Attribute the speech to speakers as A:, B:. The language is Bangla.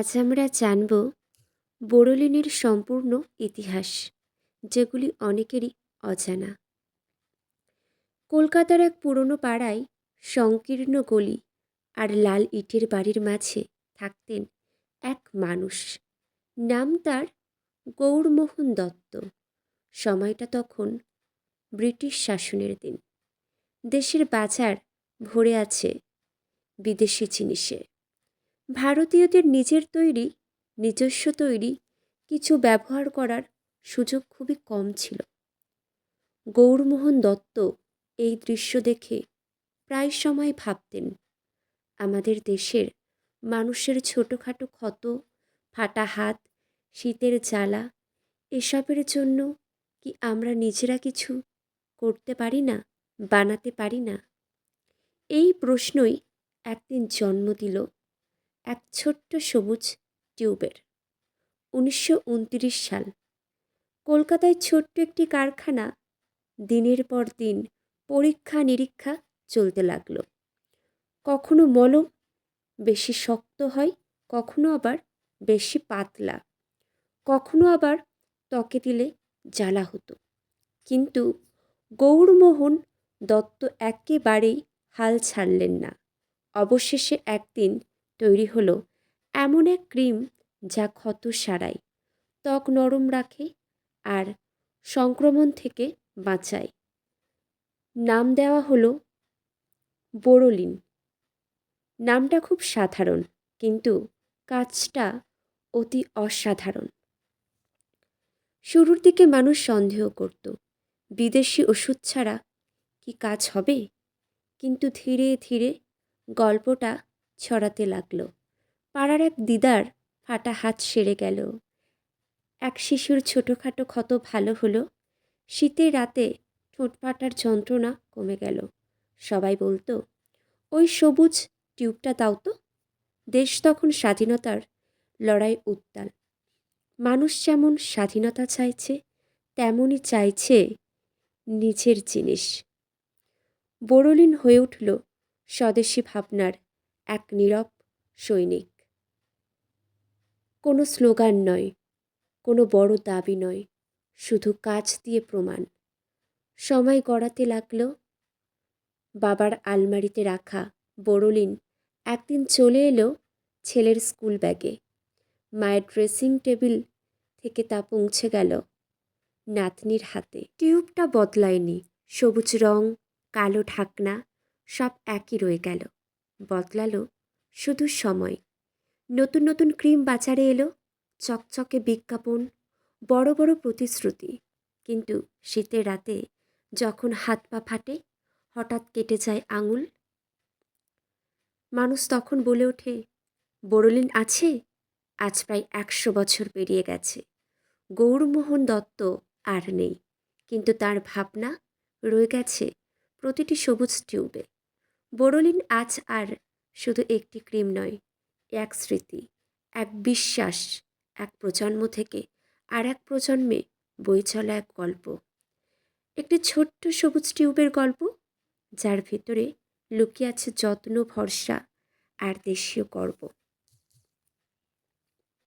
A: আজ আমরা জানব বোরোলিনের সম্পূর্ণ ইতিহাস, যেগুলি অনেকেরই অজানা। কলকাতার এক পুরনো পাড়ায় সংকীর্ণ গলি আর লাল ইটের বাড়ির মাঝে থাকতেন এক মানুষ। নাম তার গৌরমোহন দত্ত। সময়টা তখন ব্রিটিশ শাসনের দিন। দেশের বাজার ভরে আছে বিদেশি জিনিসে। ভারতীয়দের নিজস্ব তৈরি কিছু ব্যবহার করার সুযোগ খুবই কম ছিল। গৌরমোহন দত্ত এই দৃশ্য দেখে প্রায় সময় ভাবতেন, আমাদের দেশের মানুষের ছোটোখাটো ক্ষত, ফাটা হাত, শীতের জ্বালা, এসবের জন্য কি আমরা নিজেরা কিছু করতে পারি না, বানাতে পারি না? এই প্রশ্নই একদিন জন্ম দিল এক ছোট্ট সবুজ টিউবের। 1929 সাল। কলকাতায় ছোট্ট একটি কারখানা। দিনের পর দিন পরীক্ষা নিরীক্ষা চলতে লাগলো। কখনো মলম বেশি শক্ত হয়, কখনো আবার বেশি পাতলা, কখনো আবার ত্বকে দিলে জ্বালা হতো। কিন্তু গৌরমোহন দত্ত একেবারেই হাল ছাড়লেন না। অবশেষে একদিন তৈরি হলো এমন এক ক্রিম যা ক্ষত সারায়, ত্বক নরম রাখে আর সংক্রমণ থেকে বাঁচায়। নাম দেওয়া হলো বোরোলিন। নামটা খুব সাধারণ, কিন্তু কাজটা অতি অসাধারণ। শুরুর দিকে মানুষ সন্দেহ করত, বিদেশি ওষুধ ছাড়া কি কাজ হবে? কিন্তু ধীরে ধীরে গল্পটা ছড়াতে লাগলো। পাড়ার এক দিদার ফাটা হাত সেরে গেল, এক শিশুর ছোটোখাটো ক্ষত ভালো হলো, শীতের রাতে ঠোঁট ফাটার যন্ত্রণা কমে গেল। সবাই বলতো, ওই সবুজ টিউবটা দাও তো। দেশ তখন স্বাধীনতার লড়াই উত্তাল। মানুষ যেমন স্বাধীনতা চাইছে, তেমনই চাইছে নিজের জিনিস। বোরোলিন হয়ে উঠল স্বদেশী ভাবনার এক নীরব সৈনিক। কোনো স্লোগান নয়, কোনো বড় দাবি নয়, শুধু কাজ দিয়ে প্রমাণ। সময় গড়াতে লাগলো। বাবার আলমারিতে রাখা বোরোলিন একদিন চলে এলো ছেলের স্কুল ব্যাগে। মায়ের ড্রেসিং টেবিল থেকে তা পৌঁছে গেল নাতনির হাতে। টিউবটা বদলায়নি, সবুজ রং, কালো ঢাকনা সব একই রয়ে গেল। বদলালো শুধু সময়। নতুন নতুন ক্রিম বাজারে এলো, চকচকে বিজ্ঞাপন, বড় বড় প্রতিশ্রুতি। কিন্তু শীতের রাতে যখন হাত পা ফাটে, হঠাৎ কেটে যায় আঙুল, মানুষ তখন বলে ওঠে, বোরোলিন আছে? আজ প্রায় 100 বছর পেরিয়ে গেছে। গৌরমোহন দত্ত আর নেই, কিন্তু তার ভাবনা রয়ে গেছে প্রতিটি সবুজ টিউবে। বোরোলিন আজ আর শুধু একটি ক্রিম নয়, এক স্মৃতি, এক বিশ্বাস, এক প্রজন্ম থেকে আর এক প্রজন্মে বয়ে চলা এক গল্প। একটি ছোট্ট সবুজ টিউবের গল্প, যার ভিতরে লুকিয়ে আছে যত্ন, ভরসা আর দেশীয় গর্ব।